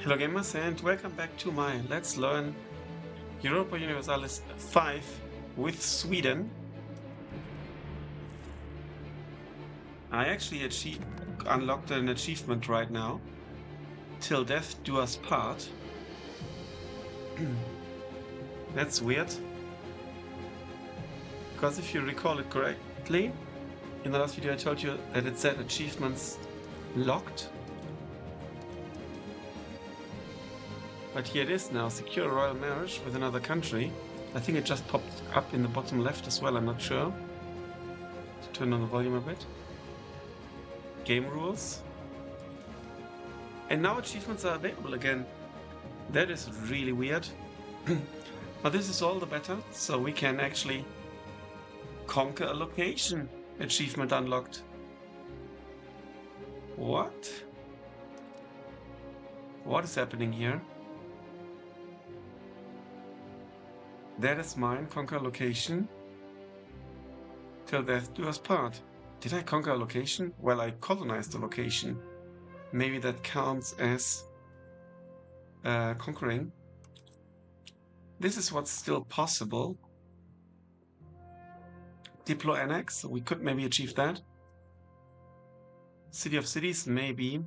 Hello gamers and welcome back to my Let's Learn Europa Universalis 5 with Sweden. I actually unlocked an achievement right now. Till death do us part. That's weird. Because if you recall it correctly, in the last video I told you that it said achievements locked. But here it is now, secure a royal marriage with another country. I think it just popped up in the bottom left as well, I'm not sure. To turn on the volume a bit. Game rules. And now achievements are available again. That is really weird. But this is all the better, so we can actually conquer a location. Achievement unlocked. What? What is happening here? That is mine, conquer a location. Till death do us part. Did I conquer a location? Well, I colonized the location. Maybe that counts as conquering. This is what's still possible. Deploy annex, we could maybe achieve that. City of cities, maybe.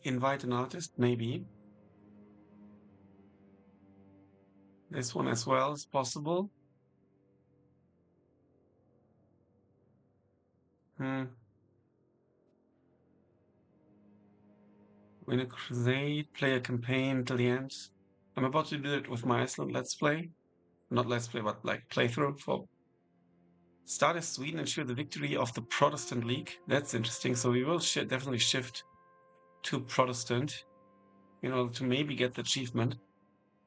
Invite an artist, maybe. This one as well is possible. Win a crusade, play a campaign till the end. I'm about to do it with my Iceland Let's Play. Not Let's Play, but like playthrough for start as Sweden, ensure the victory of the Protestant League. That's interesting. So we will definitely shift to Protestant in order to maybe get the achievement.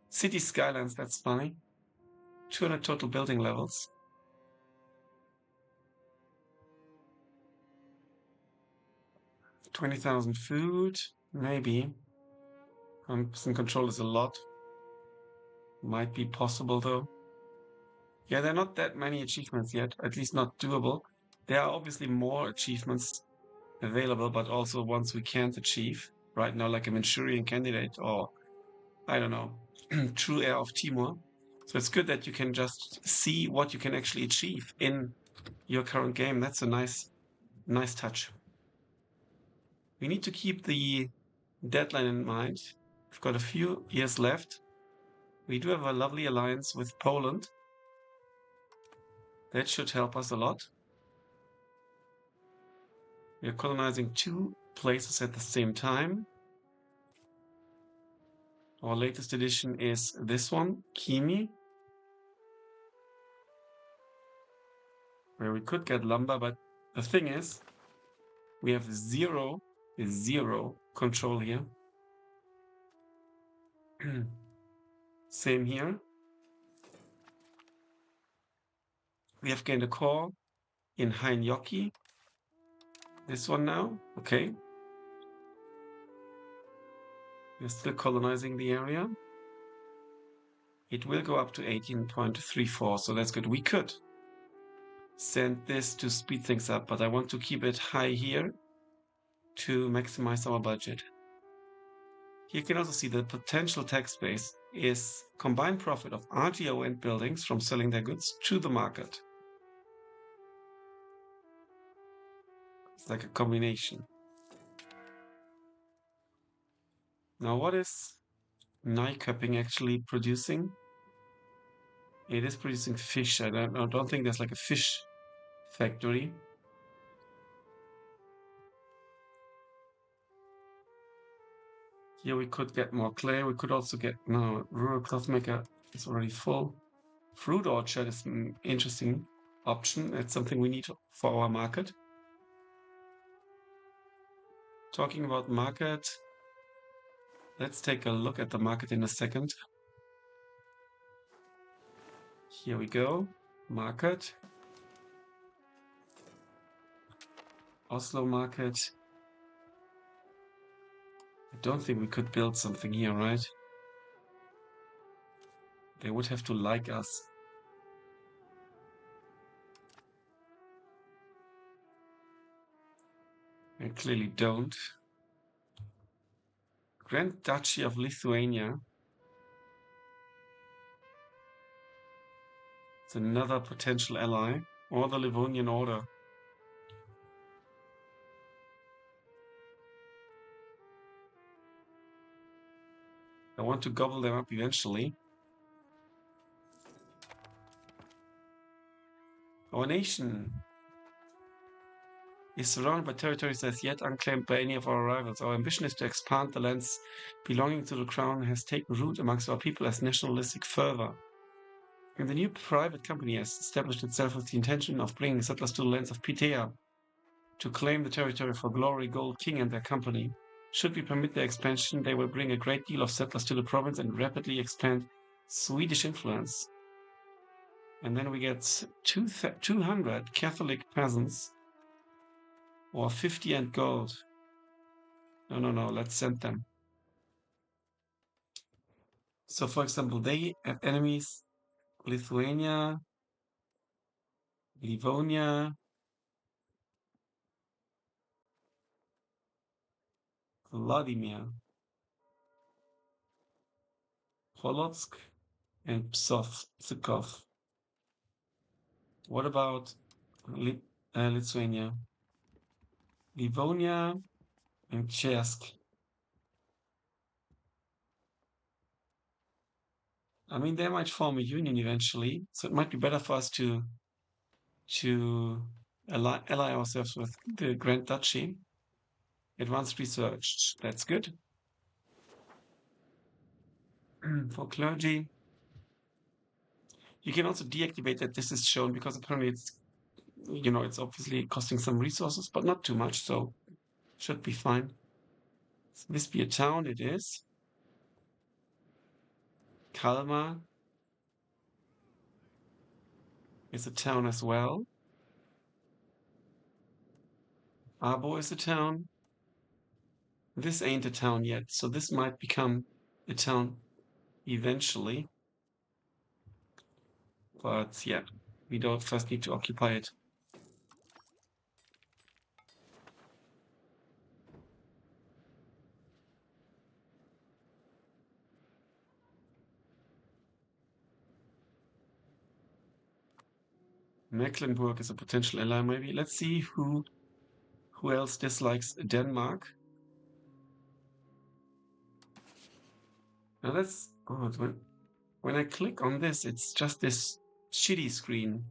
City skylines, that's funny. 200 total building levels. 20,000 food, maybe. 100% control is a lot. Might be possible though. Yeah, there are not that many achievements yet, at least not doable. There are obviously more achievements available, but also ones we can't achieve right now, like a Manchurian candidate or, I don't know, true heir of Timor. So it's good that you can just see what you can actually achieve in your current game. That's a nice touch. We need to keep the deadline in mind. We've got a few years left. We do have a lovely alliance with Poland. That should help us a lot. We are colonizing 2 places at the same time. Our latest edition is this one, Kimi, where we could get lumber, but the thing is, we have zero control here. Same here. We have gained a core in Hainyoki. This one now, okay. We're still colonizing the area. It will go up to 18.34, so that's good. We could send this to speed things up, but I want to keep it high here to maximize our budget. Here you can also see the potential tax base is combined profit of RTO and buildings from selling their goods to the market. It's like a combination. Now what is Nyköping actually producing? It is producing fish. I don't think there's like a fish factory. Here we could get more clay. We could also get, no, rural cloth maker is already full. Fruit orchard is an interesting option. It's something we need for our market. Talking about market, let's take a look at the market in a second. Here we go. Market. Oslo market. I don't think we could build something here, right? They would have to like us. They clearly don't. Grand Duchy of Lithuania. It's another potential ally. Or the Livonian Order. I want to gobble them up eventually. Our nation is surrounded by territories as yet unclaimed by any of our rivals. Our ambition is to expand the lands belonging to the crown and has taken root amongst our people as nationalistic fervor. And the new private company has established itself with the intention of bringing settlers to the lands of Pitea to claim the territory for Glory, Gold King and their company. Should we permit their expansion, they will bring a great deal of settlers to the province and rapidly expand Swedish influence. And then we get 200 Catholic peasants or 50 and gold. No, let's send them. So, for example, they have enemies: Lithuania, Livonia, Vladimir, Polotsk, and Pskov. What about Lithuania? Livonia and Chersk. I mean, they might form a union eventually, so it might be better for us to ally ourselves with the Grand Duchy. Advanced research, that's good. For clergy, you can also deactivate that this is shown because apparently it's obviously costing some resources, but not too much, so should be fine. Is this be a town? It is. Kalmar is a town as well. Abo is a town. This ain't a town yet, so this might become a town eventually. But yeah, we don't first need to occupy it. Mecklenburg is a potential ally, maybe. Let's see who else dislikes Denmark. Now that's odd. When I click on this, it's just this shitty screen.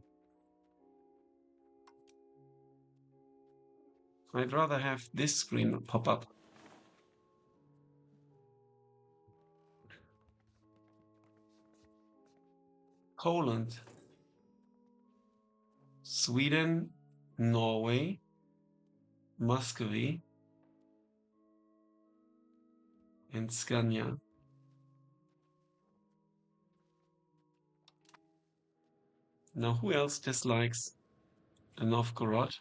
I'd rather have this screen pop up. Poland, Sweden, Norway, Muscovy, and Scania. Now, who else dislikes Novgorod?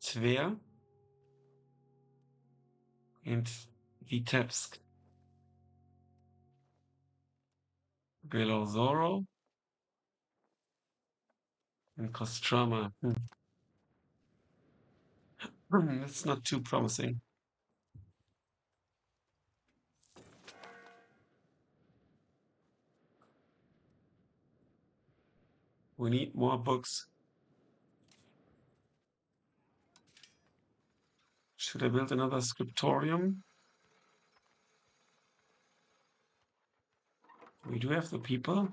Tver and Vitebsk. Belozoro and Kostroma. That's not too promising. We need more books. Should I build another scriptorium? We do have the people.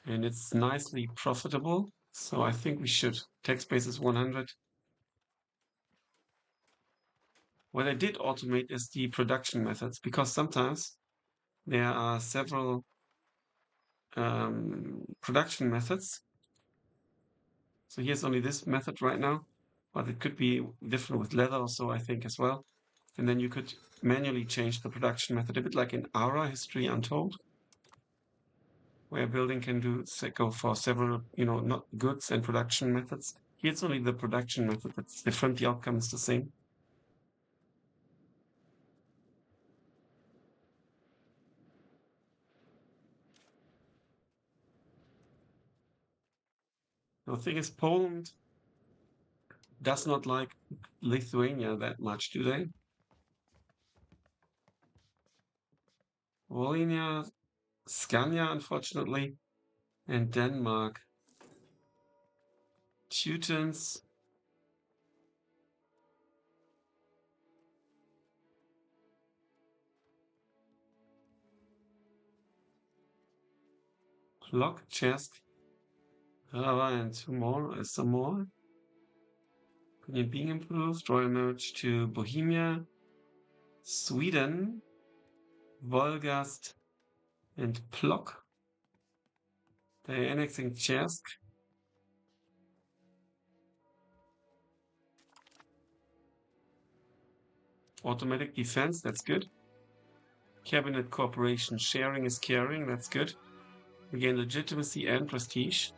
And it's nicely profitable. So I think we should. Tech space is 100. What I did automate is the production methods, because sometimes there are several production methods. So here's only this method right now, but it could be different with leather also, I think, as well. And then you could manually change the production method, a bit like in Ara History Untold, where building can go for several, not goods and production methods. Here it's only the production method that's different. The outcome is the same. The thing is, Poland does not like Lithuania that much, do they? Volhynia, Scania, unfortunately, and Denmark. Teutons. Plock, Chesk, Rava, and two more. Some more. Opinion being improved. Royal marriage to Bohemia, Sweden, Volgast, and Plock. They're annexing Chesk. Automatic defense, that's good. Cabinet cooperation, sharing is caring, that's good. We gain legitimacy and prestige.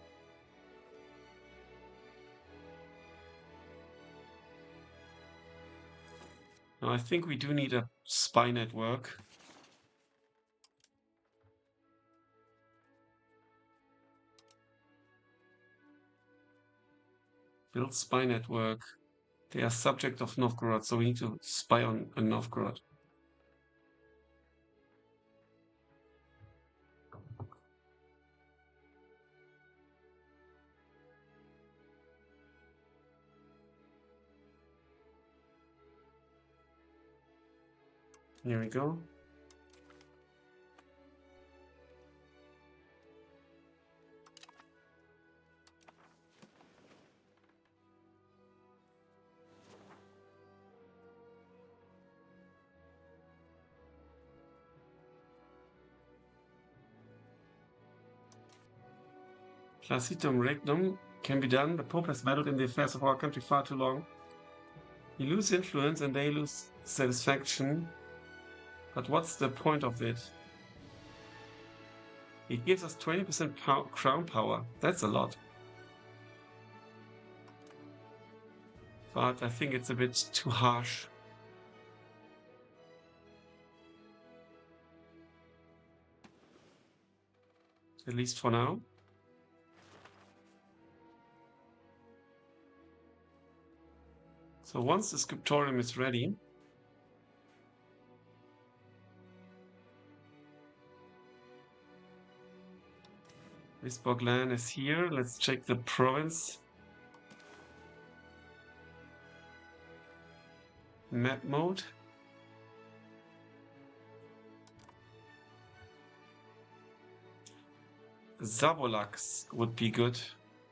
Now, I think we do need a spy network. Build spy network. They are subject of Novgorod, so we need to spy on Novgorod. Here we go. Placitum regnum can be done. The Pope has meddled in the affairs of our country far too long. You lose influence and they lose satisfaction. But what's the point of it? It gives us 20% crown power. That's a lot. But I think it's a bit too harsh. At least for now. So once the scriptorium is ready, Wisborgland is here. Let's check the province. Map mode. Zabolax would be good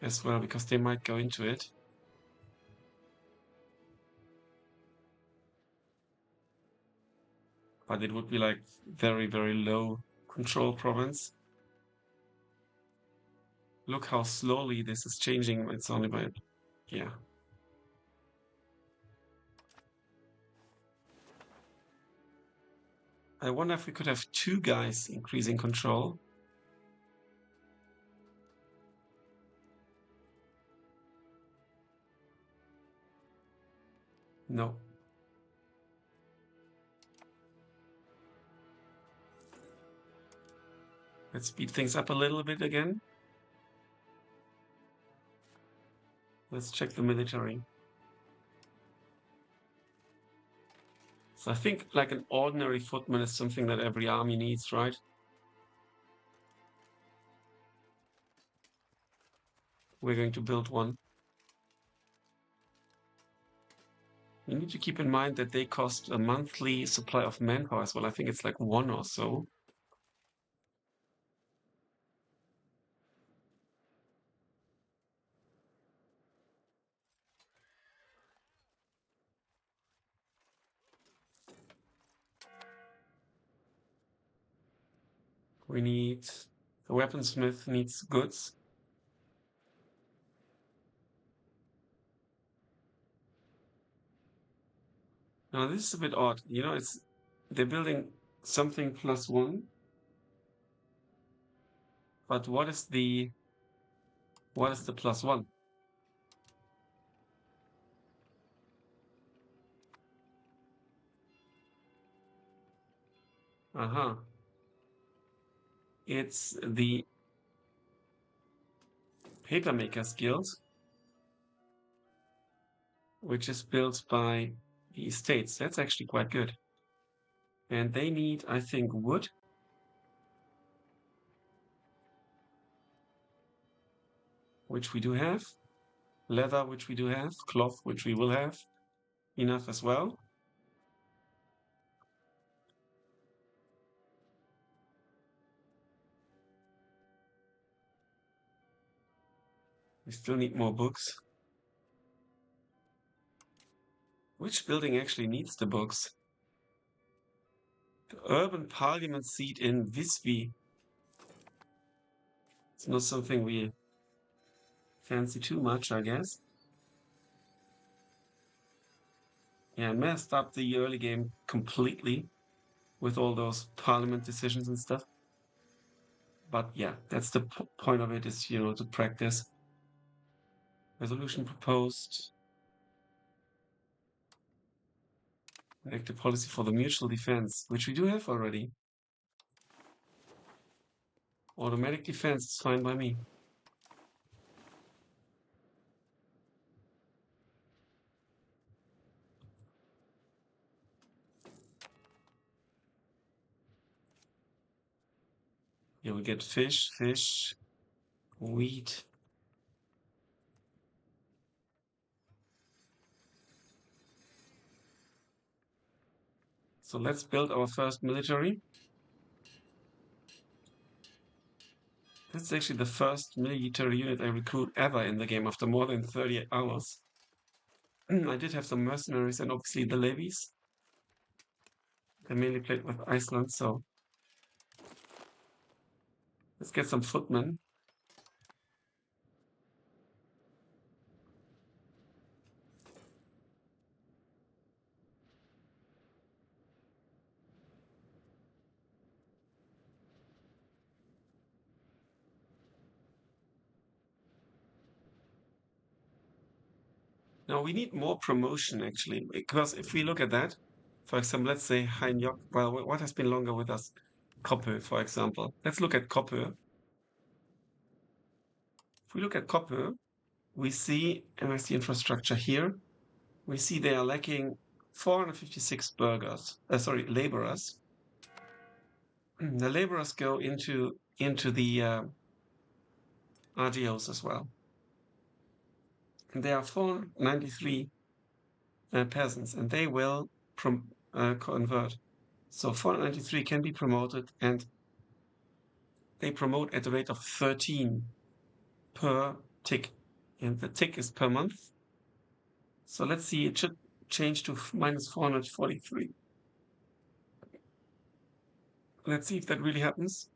as well, because they might go into it. But it would be like very, very low control province. Look how slowly this is changing. It's only by, yeah. I wonder if we could have two guys increasing control. No. Let's speed things up a little bit again. Let's check the military. So I think like an ordinary footman is something that every army needs, right? We're going to build one. You need to keep in mind that they cost a monthly supply of manpower as well. I think it's like one or so. We need, the weaponsmith needs goods. Now this is a bit odd. You know, they're building something +1. But what is the +1? Uh-huh. It's the Papermaker's Guild. which is built by the estates. That's actually quite good. And they need, I think, wood. Which we do have. Leather, which we do have. Cloth, which we will have. Enough as well. We still need more books. Which building actually needs the books? The urban parliament seat in Visby. It's not something we fancy too much, I guess. Yeah, messed up the early game completely with all those parliament decisions and stuff. But yeah, that's the point of it, is, to practice. Resolution proposed. Active policy for the mutual defense, which we do have already. Automatic defense is fine by me. Here we get fish, wheat. So let's build our first military. This is actually the first military unit I recruit ever in the game after more than 38 hours. I did have some mercenaries and obviously the levies. I mainly played with Iceland, so let's get some footmen. Now we need more promotion actually, because if we look at that, for example, let's say Heinjok, well, what has been longer with us? Koppö, for example. Let's look at Koppö. If we look at Koppö, we see MSC infrastructure here. We see they are lacking 456 laborers. The laborers go into the RGOs as well. And there are 493 peasants, and they will convert. So 493 can be promoted, and they promote at a rate of 13 per tick. And the tick is per month. So let's see, it should change to minus 443. Let's see if that really happens.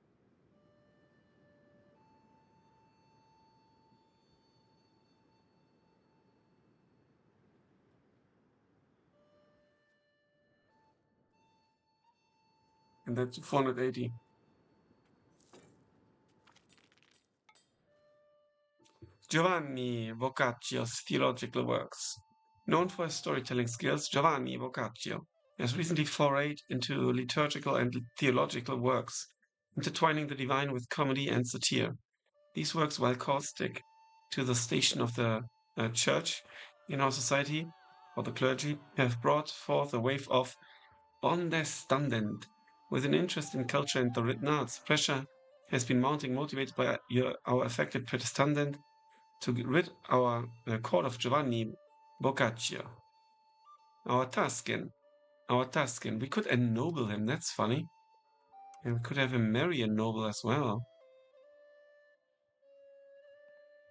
And that's 480. Giovanni Boccacio's theological works. Known for his storytelling skills, Giovanni Boccaccio has recently forayed into liturgical and theological works, intertwining the divine with comedy and satire. These works, while caustic to the station of the church in our society, or the clergy, have brought forth a wave of ondestandent. With an interest in culture and the written arts, pressure has been mounting, motivated by our affected Protestant, to rid our court of Giovanni Boccaccio. Our Tuscan. We could ennoble him, that's funny. And we could have him marry a noble as well.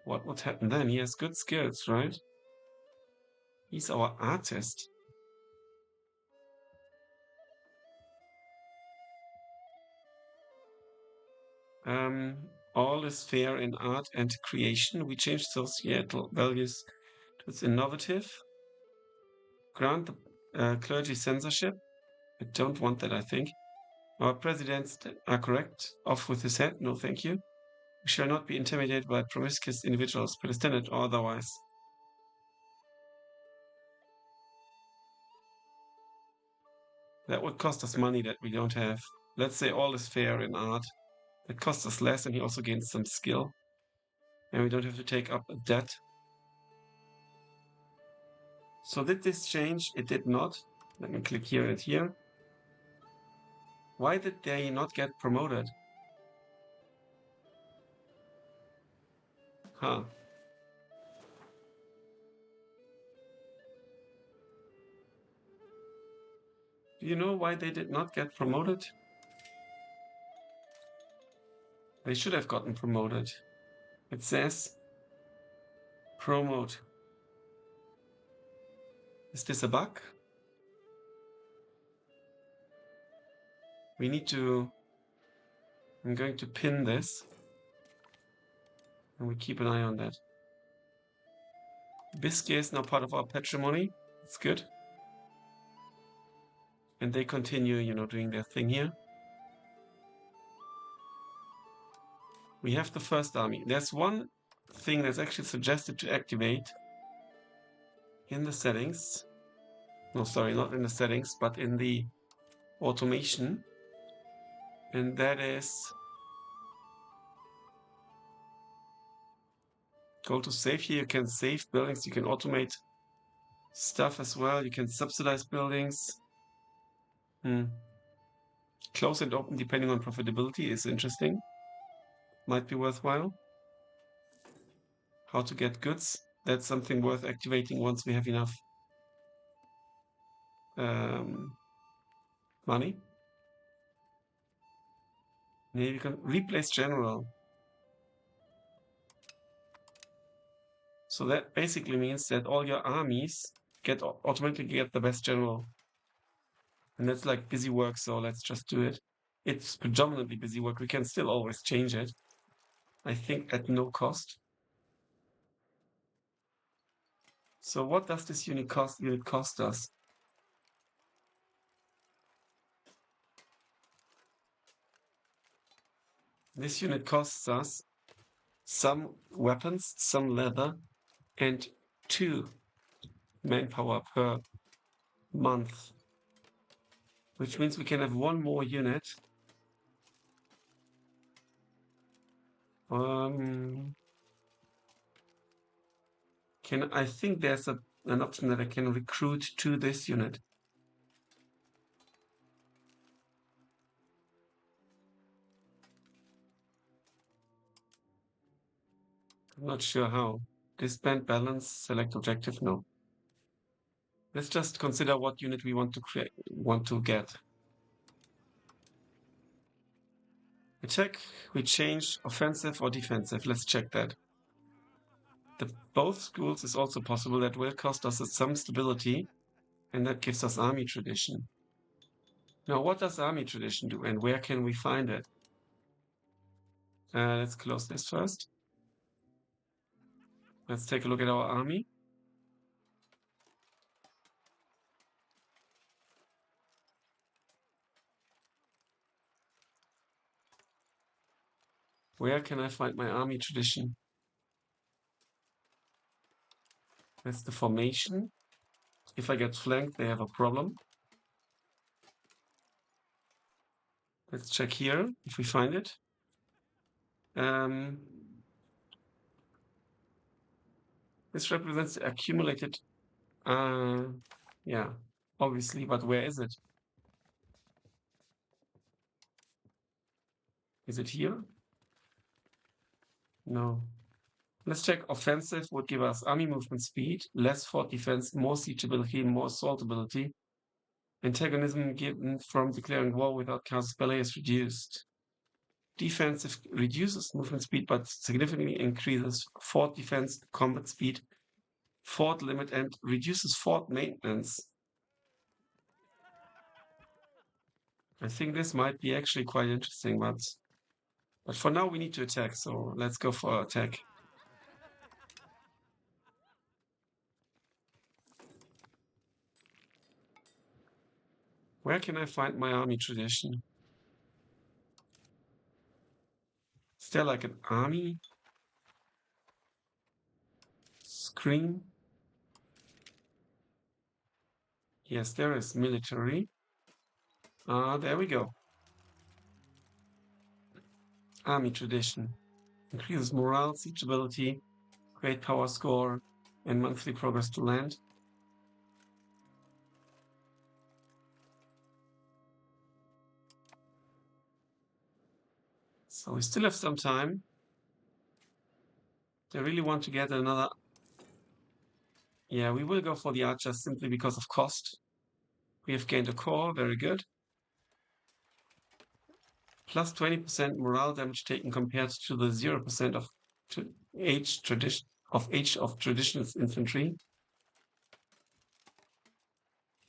What would happen then? He has good skills, right? He's our artist. All is fair in art and creation. We change societal values to its innovative. Grant the clergy censorship. I don't want that, I think. Our presidents are correct. Off with his head. No, thank you. We shall not be intimidated by promiscuous individuals, Protestant or otherwise. That would cost us money that we don't have. Let's say all is fair in art. It costs us less, and he also gains some skill. And we don't have to take up a debt. So did this change? It did not. Let me click here and here. Why did they not get promoted? Huh. Do you know why they did not get promoted? They should have gotten promoted. It says promote. Is this a bug? We need to... I'm going to pin this. And we keep an eye on that. Biscay is now part of our patrimony. It's good. And they continue, you know, doing their thing here. We have the first army. There's one thing that's actually suggested to activate in the settings. No, sorry, not in the settings, but in the automation. And that is go to save here. You can save buildings. You can automate stuff as well. You can subsidize buildings. Close and open depending on profitability is interesting. Might be worthwhile. How to get goods. That's something worth activating once we have enough money. Maybe you can replace general. So that basically means that all your armies automatically get the best general. And that's like busy work, so let's just do it. It's predominantly busy work. We can still always change it. I think at no cost. So what does this unit cost us? This unit costs us some weapons, some leather, and 2 manpower per month. Which means we can have 1 more unit. I think there's an option that I can recruit to this unit. I'm not sure how. Disband balance, select objective, no. Let's just consider what unit we want to get. We check, we change offensive or defensive. Let's check that. Both schools is also possible. That will cost us some stability, and that gives us army tradition. Now, what does army tradition do, and where can we find it? Let's close this first. Let's take a look at our army. Where can I find my army tradition? That's the formation. If I get flanked, they have a problem. Let's check here if we find it. This represents the accumulated, yeah, obviously, but where is it? Is it here? No. Let's check. Offensive would give us army movement speed, less fort defense, more siege ability, more assault ability. Antagonism given from declaring war without casus belli is reduced. Defensive reduces movement speed, but significantly increases fort defense, combat speed, fort limit, and reduces fort maintenance. I think this might be actually quite interesting, but for now we need to attack, so let's go for attack. Where can I find my army tradition? Is there like an army screen? Yes, there is military. There we go. Army tradition. Increases morale, siege ability, great power score, and monthly progress to land. So we still have some time. They really want to get another. Yeah, we will go for the archers simply because of cost. We have gained a core, very good. Plus 20% morale damage taken compared to the 0% of age of traditional infantry.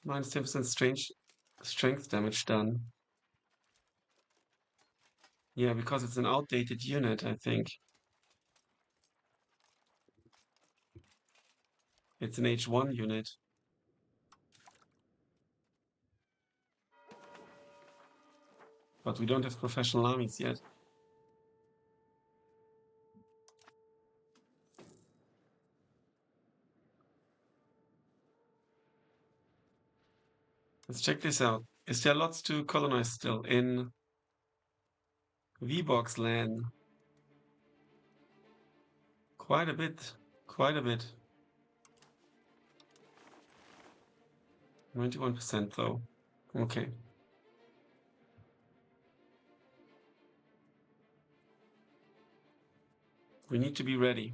Minus 10% strength damage done. Yeah, because it's an outdated unit, I think. It's an H1 unit. But we don't have professional armies yet. Let's check this out. Is there lots to colonize still in V-Box land? Quite a bit. Quite a bit. 91% though. Okay. We need to be ready.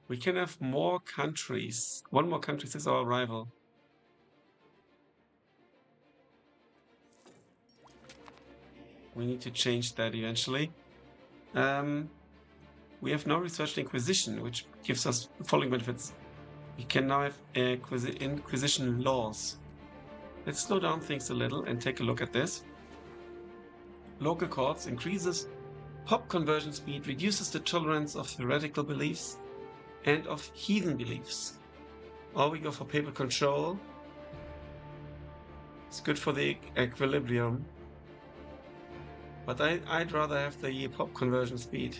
We can have more countries. One more country is our rival. We need to change that eventually. We have no research inquisition, which gives us the following benefits. We can now have inquisition laws. Let's slow down things a little and take a look at this. Local courts increases pop conversion speed, reduces the tolerance of heretical beliefs and of heathen beliefs. Or we go for papal control. It's good for the equilibrium. But I'd rather have the pop conversion speed.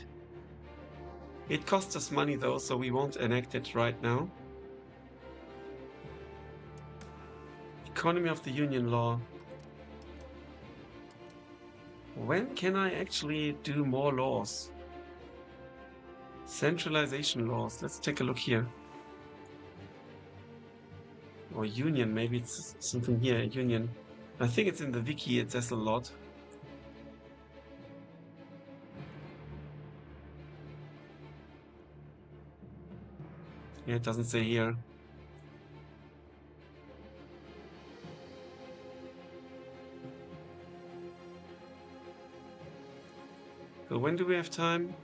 It costs us money though, so we won't enact it right now. Economy of the Union law. When can I actually do more laws? Centralization laws. Let's take a look here. Or union, maybe it's something here, union. I think it's in the wiki, it says a lot. Yeah, it doesn't say here. So when do we have time?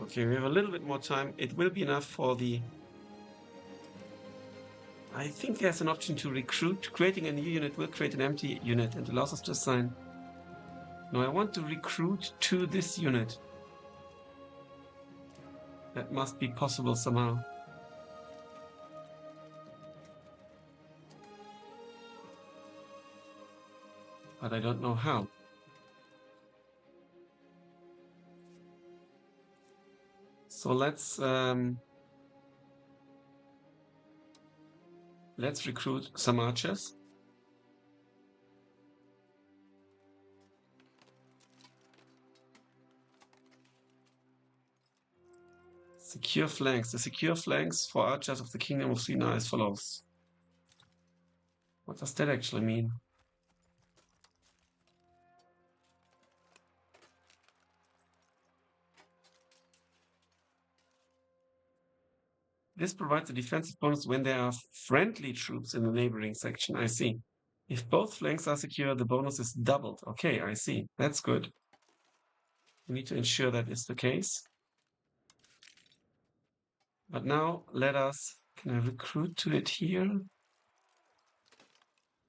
Okay, we have a little bit more time. It will be enough for the... I think there's an option to recruit. Creating a new unit will create an empty unit and allows us to assign. No, I want to recruit to this unit. That must be possible somehow. But I don't know how. So let's recruit some archers. Secure flanks. The secure flanks for archers of the Kingdom of Sina are as follows. What does that actually mean? This provides a defensive bonus when there are friendly troops in the neighboring section. I see. If both flanks are secure, the bonus is doubled. Okay, I see. That's good. We need to ensure that is the case. But now let us... Can I recruit to it here?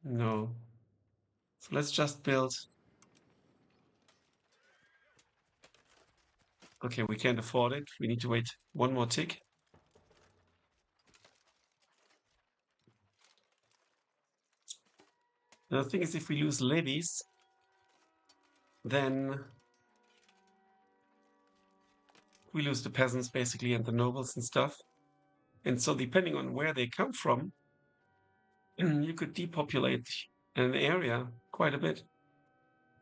No. So let's just build... Okay, we can't afford it. We need to wait one more tick. The thing is, if we lose levies, then we lose the peasants basically and the nobles and stuff. And so depending on where they come from, you could depopulate an area quite a bit.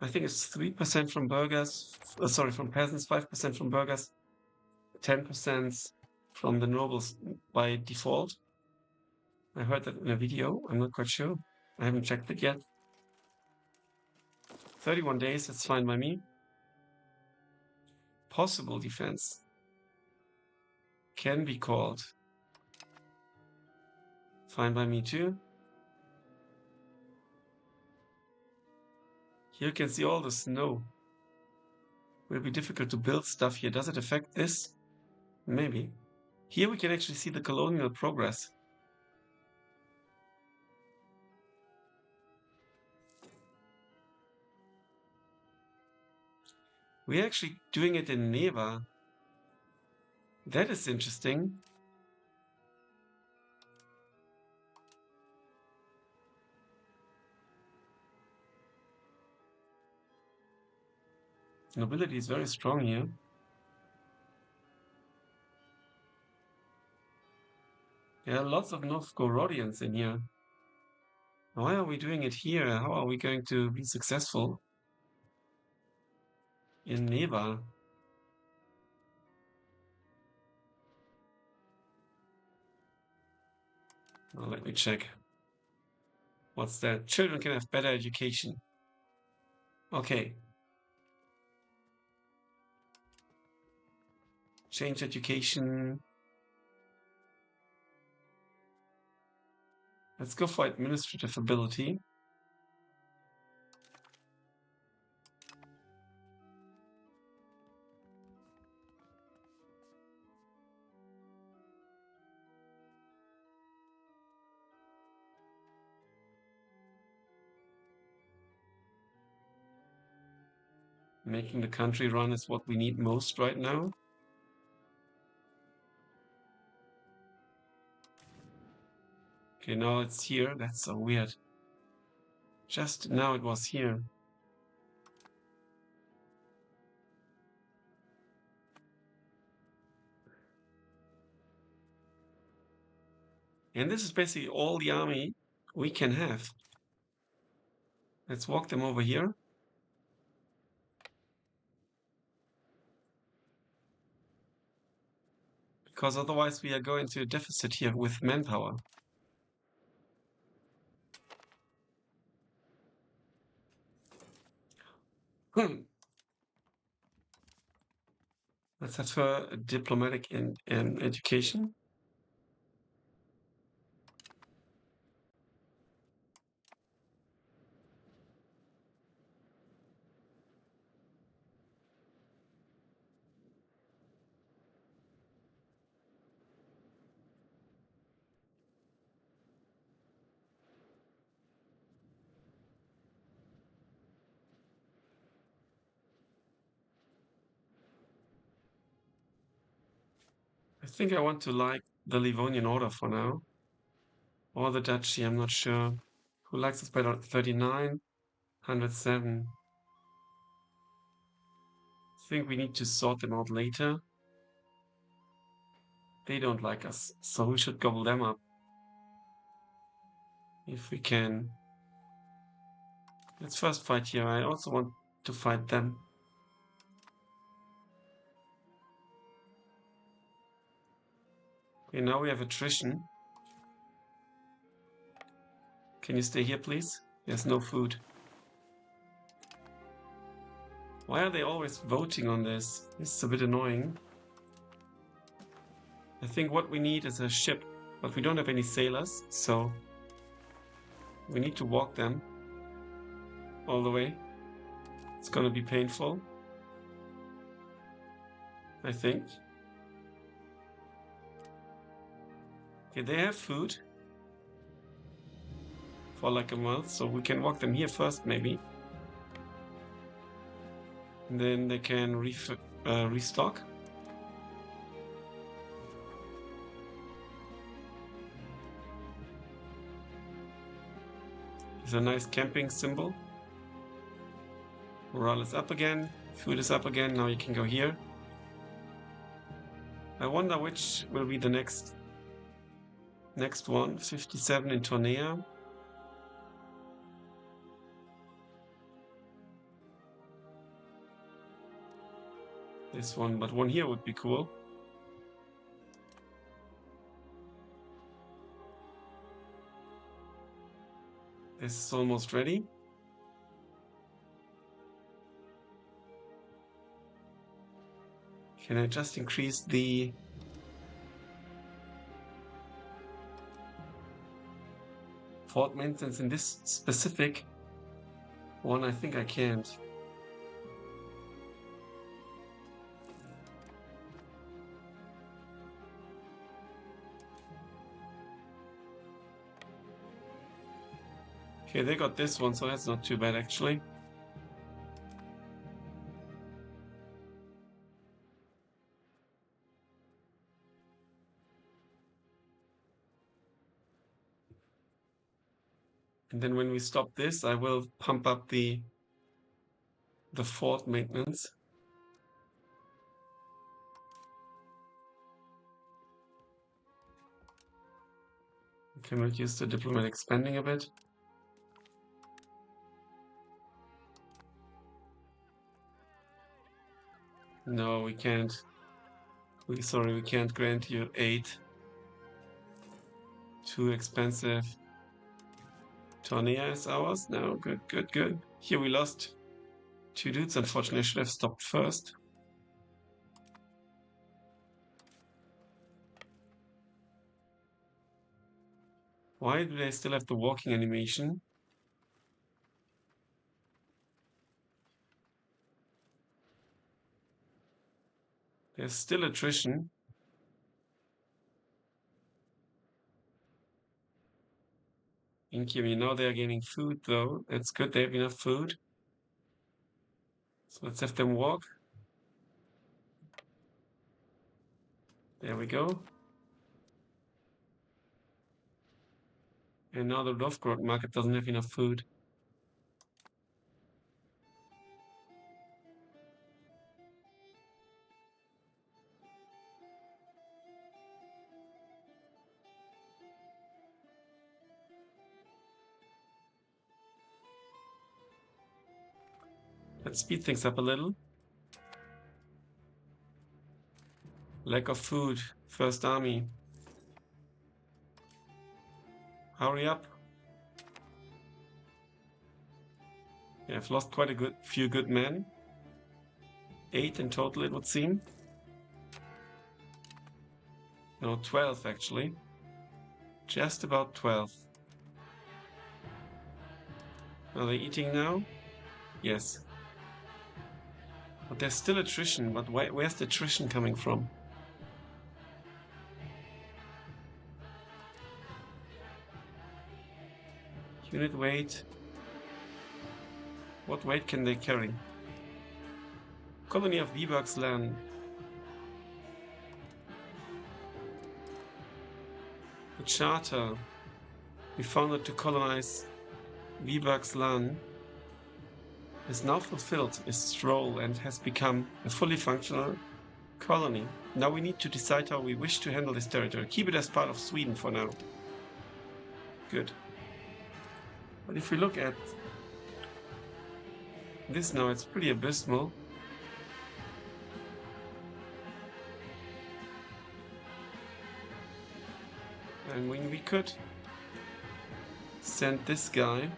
I think it's 3% from burghers, from peasants, 5% from burghers, 10% from the nobles by default. I heard that in a video. I'm not quite sure. I haven't checked it yet. 31 days, that's fine by me. Possible defense can be called. Fine by me too. Here you can see all the snow. Will be difficult to build stuff here. Does it affect this? Maybe. Here we can actually see the colonial progress. We're actually doing it in Neva. That is interesting. Nobility is very strong here. There are lots of Novgorodians in here. Why are we doing it here? How are we going to be successful in Neva? Well, let me check. What's that? Children can have better education. Okay. Change education. Let's go for administrative ability. Making the country run is what we need most right now. Okay, now it's here. That's so weird. Just now it was here. And this is basically all the army we can have. Let's walk them over here. Because otherwise we are going to a deficit here with manpower. Let's have a diplomatic and education. I think I want to like the Livonian Order for now. Or the Duchy, I'm not sure. Who likes this better? 39, 107. I think we need to sort them out later. They don't like us, so we should gobble them up. If we can. Let's first fight here. I also want to fight them. Okay, now we have attrition. Can you stay here, please? There's no food. Why are they always voting on this? It's a bit annoying. I think what we need is a ship, but we don't have any sailors, so we need to walk them all the way. It's gonna be painful, I think. Okay, they have food for like a month, so we can walk them here first, maybe. And then they can restock. It's a nice camping symbol. Morale is up again. Food is up again. Now you can go here. I wonder which will be the next one. 57 in Tornea. This one, but one here would be cool. This is almost ready. Can I just increase the fort maintenance in this specific one? I think I can't. Okay, they got this one, so that's not too bad actually. And then when we stop this, I will pump up the fort maintenance. Can we reduce the diplomatic spending a bit? No, we can't. Sorry, we can't grant you aid. Too expensive. Tornea is ours? No, good, good, good. Here we lost 2 dudes. Unfortunately, I should have stopped first. Why do they still have the walking animation? There's still attrition. Inky, now they're gaining food though. That's good, they have enough food. So let's have them walk. There we go. And now the Novgorod market doesn't have enough food. Let's speed things up a little. Lack of food. First army. Hurry up. Yeah, I've lost quite a few good men. 8 in total, it would seem. No, 12 actually. Just about 12. Are they eating now? Yes. But there's still attrition. But where's the attrition coming from? Unit weight. What weight can they carry? Colony of Vivax land. The charter we founded to colonize Vivax land is now fulfilled its role and has become a fully functional colony. Now we need to decide how we wish to handle this territory. Keep it as part of Sweden for now. Good. But if we look at this now, it's pretty abysmal. And when we could send this guy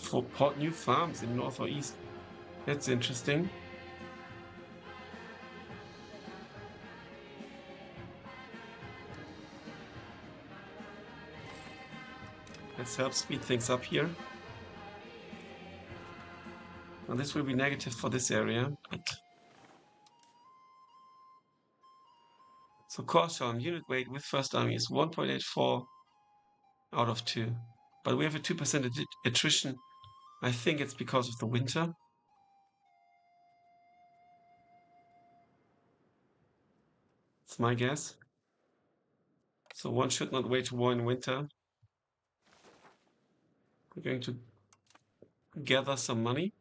for new farms in north or east. That's interesting. Let's help speed things up here. Now this will be negative for this area. So Korshon, unit weight with first army is 1.84 out of 2. But we have a 2% attrition. I think it's because of the winter. It's my guess. So one should not wage war in winter. We're going to gather some money.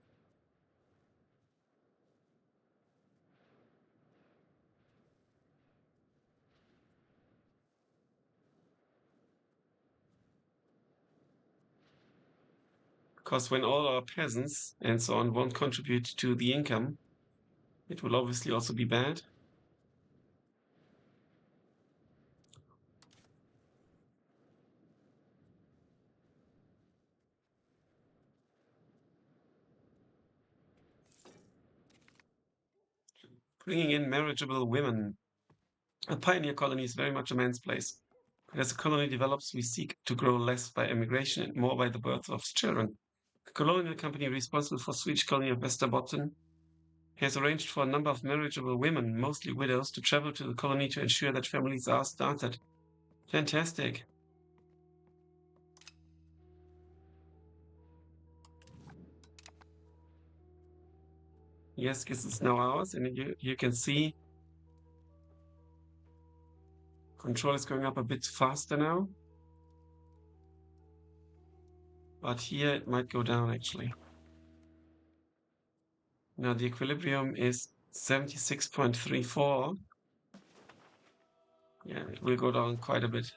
Because when all our peasants and so on won't contribute to the income, it will obviously also be bad. Bringing in marriageable women. A pioneer colony is very much a man's place. But as the colony develops, we seek to grow less by emigration and more by the birth of children. The colonial company responsible for Swedish colony of Västerbotten has arranged for a number of marriageable women, mostly widows, to travel to the colony to ensure that families are started. Fantastic. Yes, this is now ours, and you can see control is going up a bit faster now. But here it might go down actually. Now the equilibrium is 76.34. Yeah, it will go down quite a bit.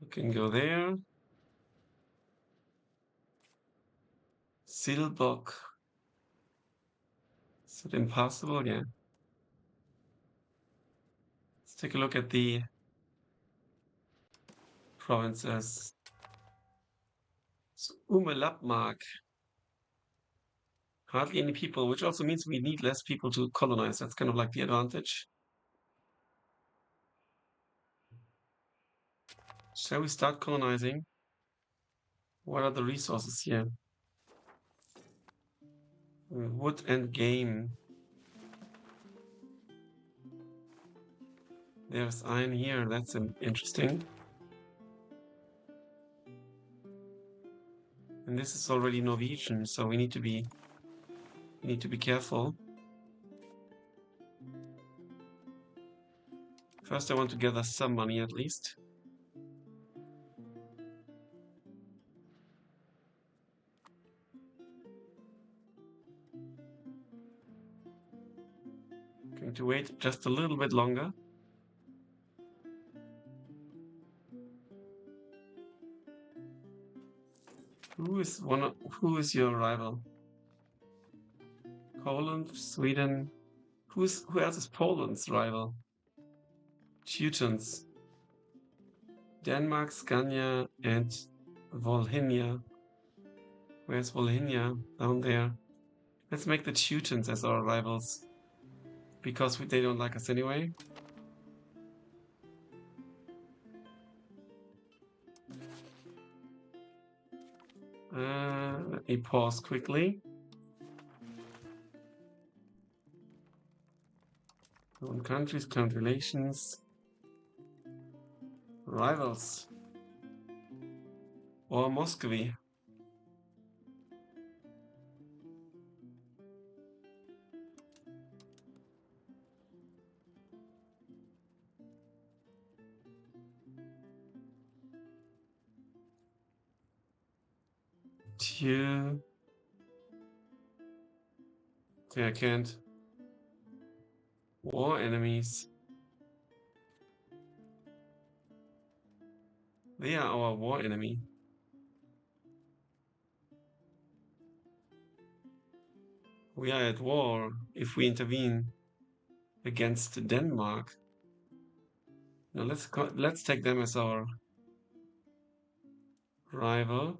You can go there. Silbok. Is it impossible? Yeah. Let's take a look at the provinces. So, Umelapmark. Hardly any people, which also means we need less people to colonize. That's kind of like the advantage. Shall we start colonizing? What are the resources here? Wood and game. There's iron here. That's interesting. And this is already Norwegian, so we need to be careful. First, I want to gather some money at least. Going to wait just a little bit longer. Who is your rival? Poland, Sweden. Who else is Poland's rival? Teutons. Denmark, Scania, and Volhynia. Where's Volhynia? Down there. Let's make the Teutons as our rivals. Because they don't like us anyway. Let me pause quickly. Own countries, current relations. Rivals. Or Muscovy. Here. Okay, I can't. War enemies. They are our war enemy. We are at war if we intervene against Denmark. Now let's take them as our rival.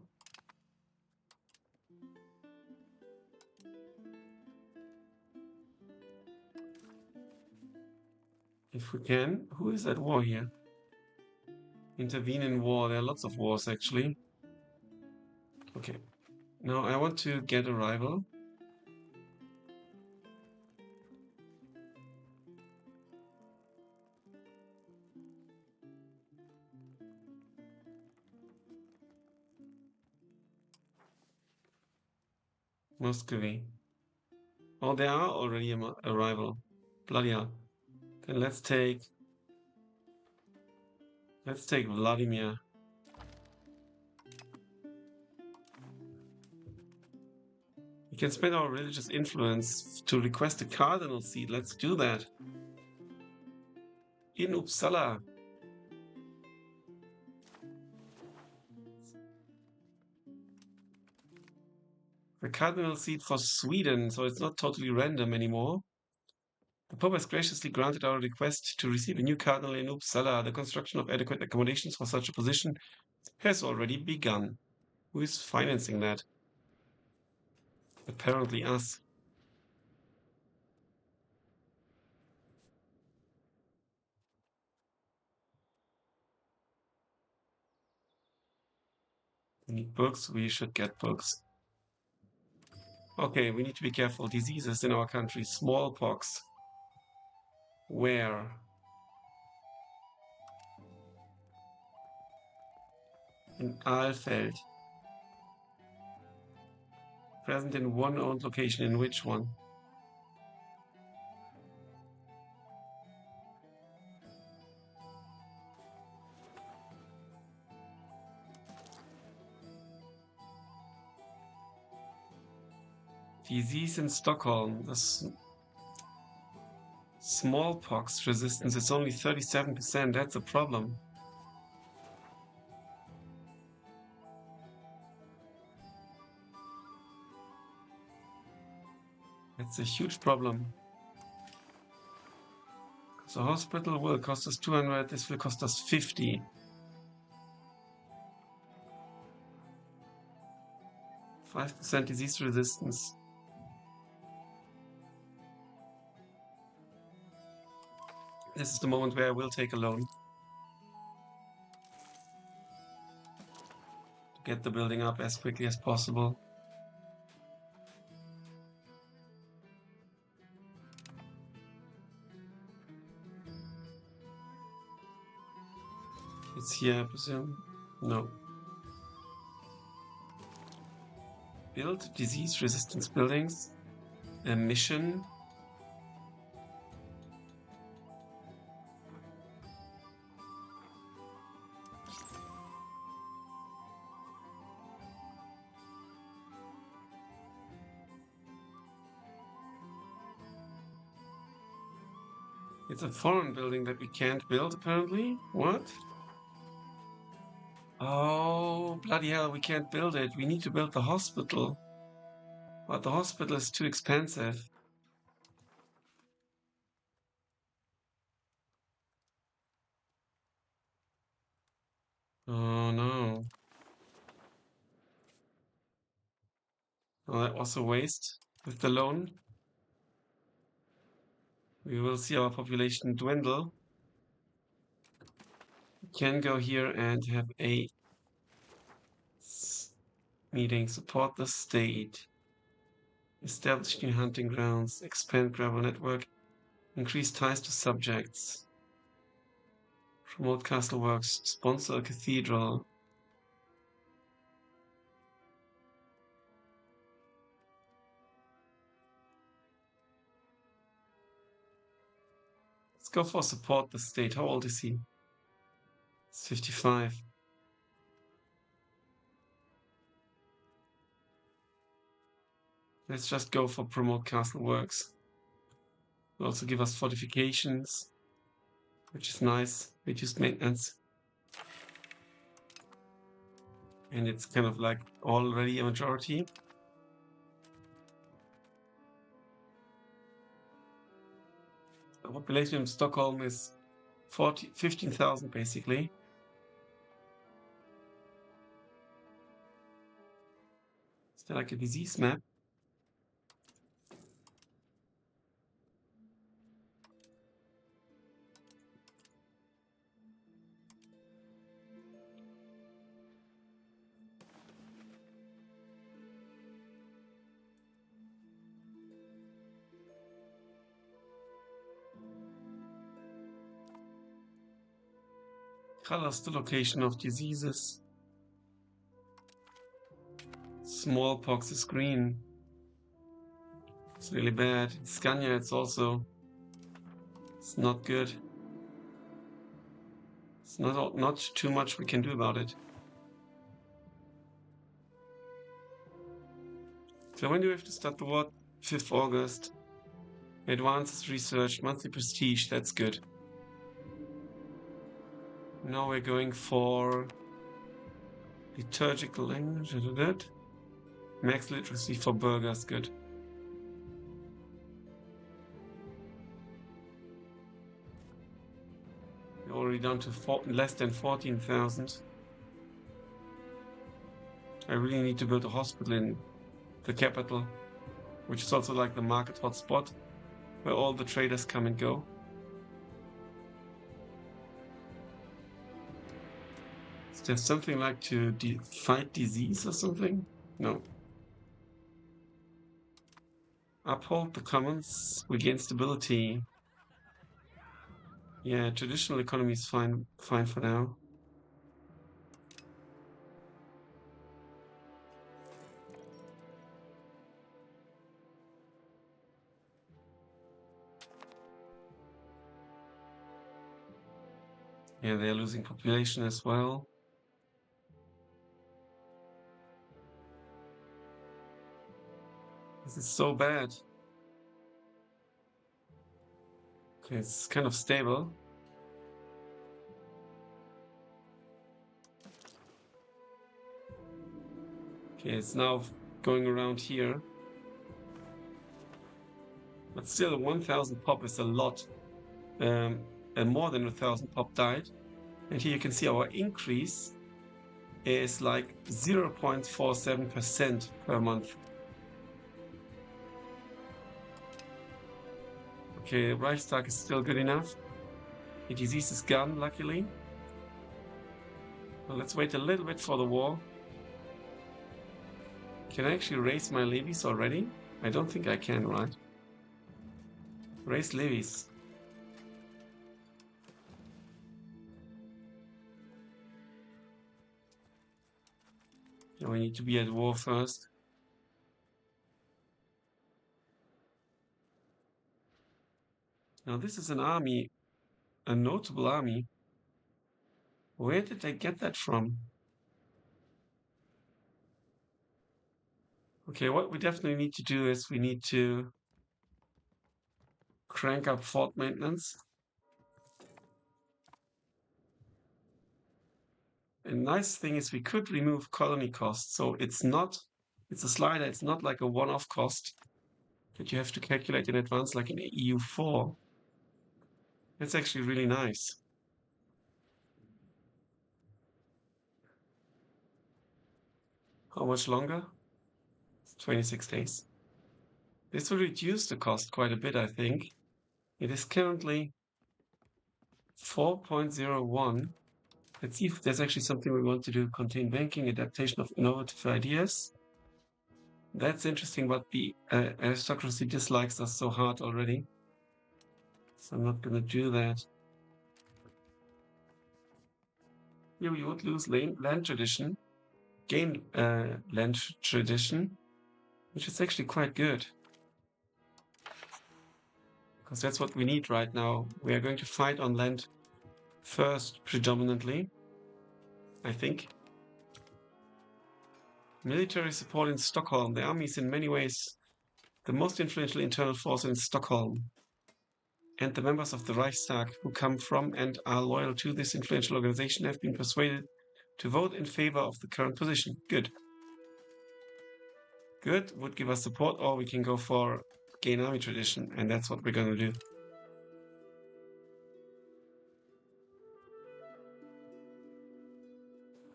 If we can. Who is at war here? Intervene in war. There are lots of wars actually. Okay. Now I want to get a rival. Muscovy. Oh, there are already a rival. Bloody hell. Then let's take Vladimir. We can spend our religious influence to request a cardinal seat. Let's do that. In Uppsala. The cardinal seat for Sweden, so it's not totally random anymore. The Pope has graciously granted our request to receive a new cardinal in Uppsala. The construction of adequate accommodations for such a position has already begun. Who is financing that? Apparently us. We need books. We should get books. Okay, we need to be careful. Diseases in our country. Smallpox. Where? In Alfeld. Present in one owned location. In which one? Disease in Stockholm. The smallpox resistance is only 37%. That's a problem. That's a huge problem. So hospital will cost us 200. This will cost us 50. 5% disease resistance. This is the moment where I will take a loan to get the building up as quickly as possible. It's here, I presume. No. Build disease resistance buildings. A mission. It's a foreign building that we can't build, apparently. What? Oh, bloody hell, we can't build it. We need to build the hospital. But the hospital is too expensive. Oh no. Oh, that was a waste with the loan. We will see our population dwindle. We can go here and have a meeting. Support the state. Establish new hunting grounds. Expand gravel network. Increase ties to subjects. Promote castle works. Sponsor a cathedral. Let's go for support the state. How old is he? It's 55. Let's just go for promote castle works. Will also give us fortifications, which is nice. Reduced maintenance. And it's kind of like already a majority. The population in Stockholm is 15,000 basically. Is there like a disease map? Colors the location of diseases. Smallpox is green. It's really bad. In Scania it's not good. It's not too much we can do about it. So when do we have to start the war? 5th August. Advances research, monthly prestige, that's good. Now we're going for liturgical language. Max literacy for burgers, good. We're already down to less than 14,000. I really need to build a hospital in the capital, which is also like the market hotspot, where all the traders come and go. Is there something like to fight disease or something? No. Uphold the commons, regain stability. Yeah, traditional economy is fine for now. Yeah, they're losing population as well. This is so bad. Okay, it's kind of stable. Okay, it's now going around here. But still, 1,000 pop is a lot. And more than 1,000 pop died. And here you can see our increase is like 0.47% per month. Okay, Reichstag is still good enough. The disease is gone, luckily. Well, let's wait a little bit for the war. Can I actually raise my levies already? I don't think I can, right? Raise levies. Yeah, we need to be at war first. Now this is an army, a notable army. Where did they get that from? Okay, what we definitely need to do is we need to crank up fort maintenance. And nice thing is we could remove colony costs. So it's a slider, it's not like a one-off cost that you have to calculate in advance like in EU4. It's actually really nice. How much longer? 26 days. This will reduce the cost quite a bit, I think. It is currently 4.01. Let's see if there's actually something we want to do. Contain banking, adaptation of innovative ideas. That's interesting, but the aristocracy dislikes us so hard already. So I'm not going to do that. Here we would lose land tradition, gain land tradition, which is actually quite good. Because that's what we need right now. We are going to fight on land first, predominantly, I think. Military support in Stockholm. The army is in many ways the most influential internal force in Stockholm. And the members of the Reichstag who come from and are loyal to this influential organization have been persuaded to vote in favor of the current position. Good. Good, would give us support, or we can go for gain army tradition, and that's what we're going to do.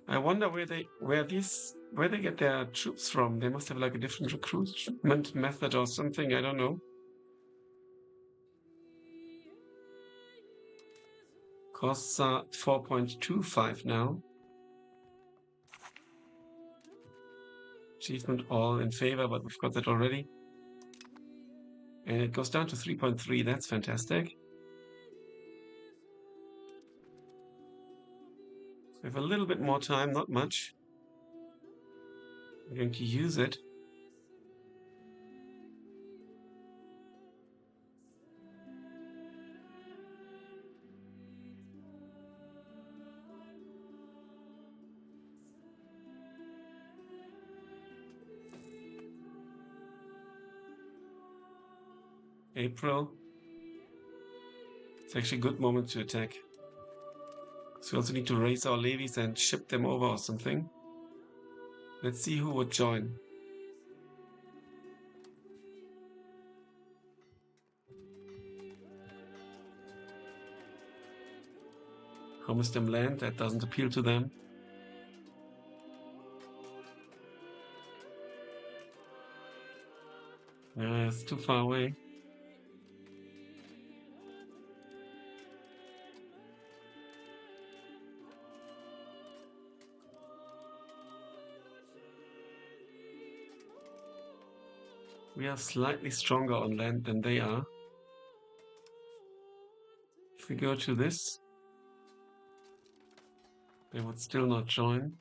I wonder where they get their troops from. They must have like a different recruitment method or something, I don't know. Costs are 4.25 now. Achievement all in favor, but we've got that already. And it goes down to 3.3, that's fantastic. We have a little bit more time, not much. We're going to use it. April. It's actually a good moment to attack. So we also need to raise our levies and ship them over or something. Let's see who would join. Promise them land that doesn't appeal to them. Yeah, it's too far away. We are slightly stronger on land than they are. If we go to this, they would still not join.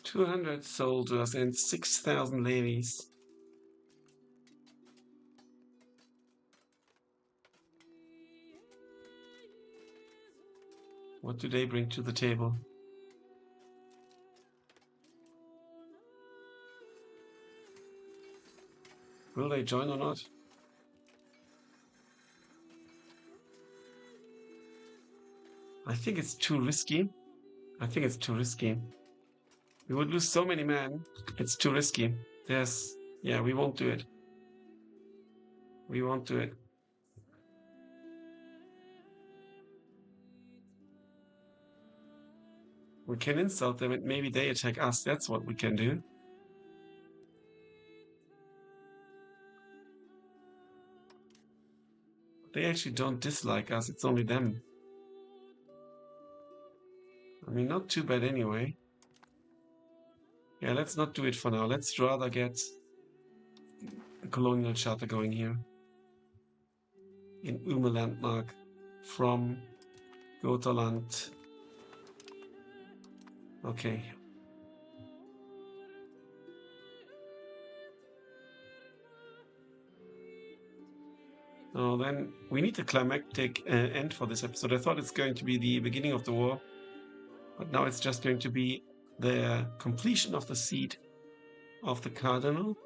"200 soldiers and 6,000 levies. What do they bring to the table? Will they join or not? I think it's too risky. We would lose so many men. It's too risky. Yeah, we won't do it. We won't do it. We can insult them and maybe they attack us. That's what we can do. They actually don't dislike us. It's only them. I mean, not too bad anyway. Yeah, let's not do it for now. Let's rather get the colonial charter going here. In Ume Landmark from Gotaland. Okay. Oh, then we need a climactic end for this episode. I thought it's going to be the beginning of the war, but now it's just going to be the completion of the seat of the cardinal.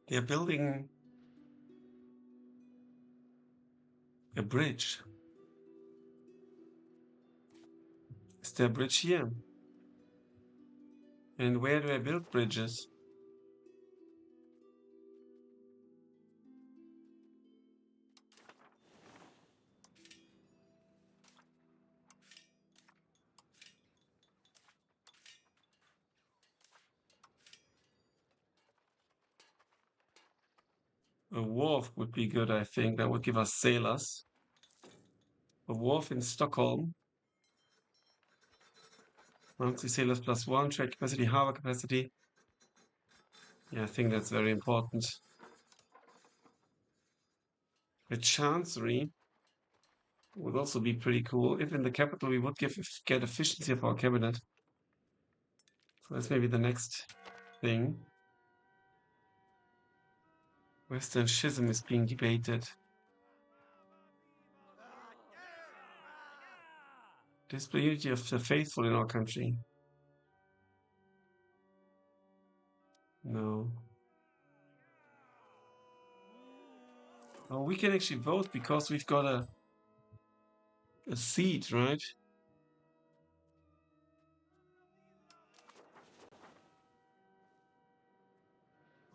They're building a bridge. Is there a bridge here? And where do I build bridges? A wharf would be good, I think. That would give us sailors. A wharf in Stockholm. Monthly sailors +1, trade capacity, harbor capacity. Yeah, I think that's very important. A chancery would also be pretty cool. If in the capital we would get efficiency of our cabinet. So that's maybe the next thing. Western schism is being debated. Display unity of the faithful in our country. No. Oh, we can actually vote because we've got a seat, right?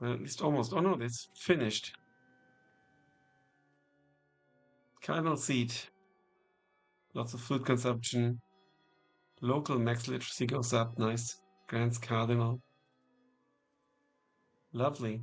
Well, at least almost. Oh no, it's finished. Cardinal seat. Lots of food consumption. Local max literacy goes up. Nice. Grants cardinal. Lovely.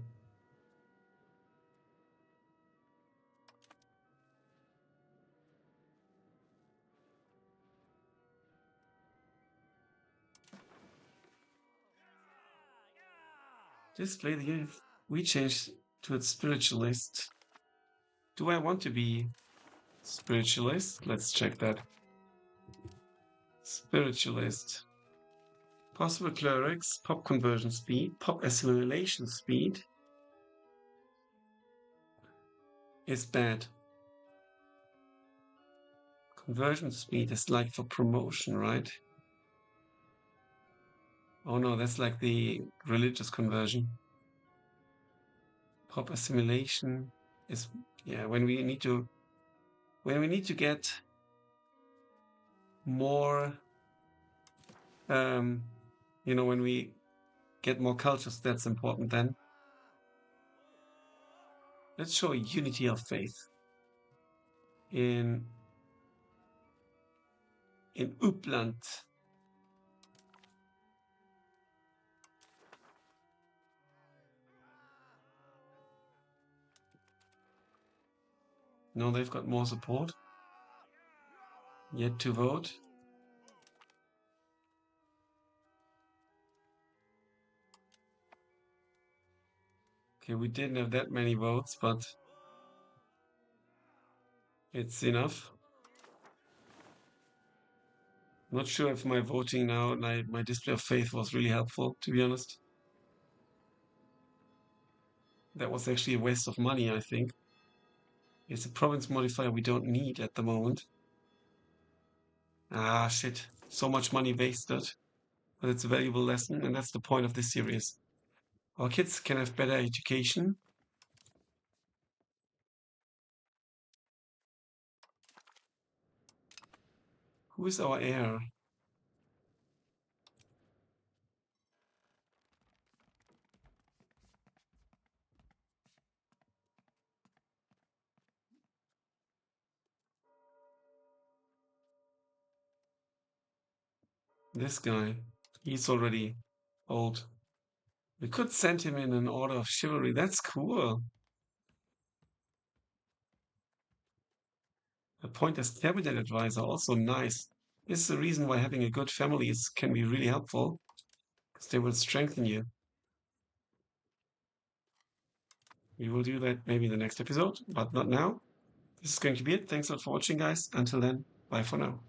Display the unit. We changed to its spiritualist. Do I want to be spiritualist? Let's check that. Spiritualist. Possible clerics, pop conversion speed, pop assimilation speed is bad. Conversion speed is like for promotion, right? Oh no, that's like the religious conversion. Pop assimilation is, yeah, when we need to get more, um, when we get more cultures, that's important then. Let's show unity of faith in Uppland. No, they've got more support. Yet to vote. Okay, we didn't have that many votes, but it's enough. Not sure if my voting now, my display of faith was really helpful, to be honest. That was actually a waste of money, I think. It's a province modifier we don't need at the moment. Ah, shit. So much money wasted. But it's a valuable lesson, and that's the point of this series. Our kids can have better education. Who is our heir? This guy. He's already old. We could send him in an order of chivalry. That's cool. Appoint as cabinet advisor, also nice. This is the reason why having a good family can be really helpful, because they will strengthen you. We will do that maybe in the next episode, but not now. This is going to be it. Thanks a lot for watching, guys. Until then, bye for now.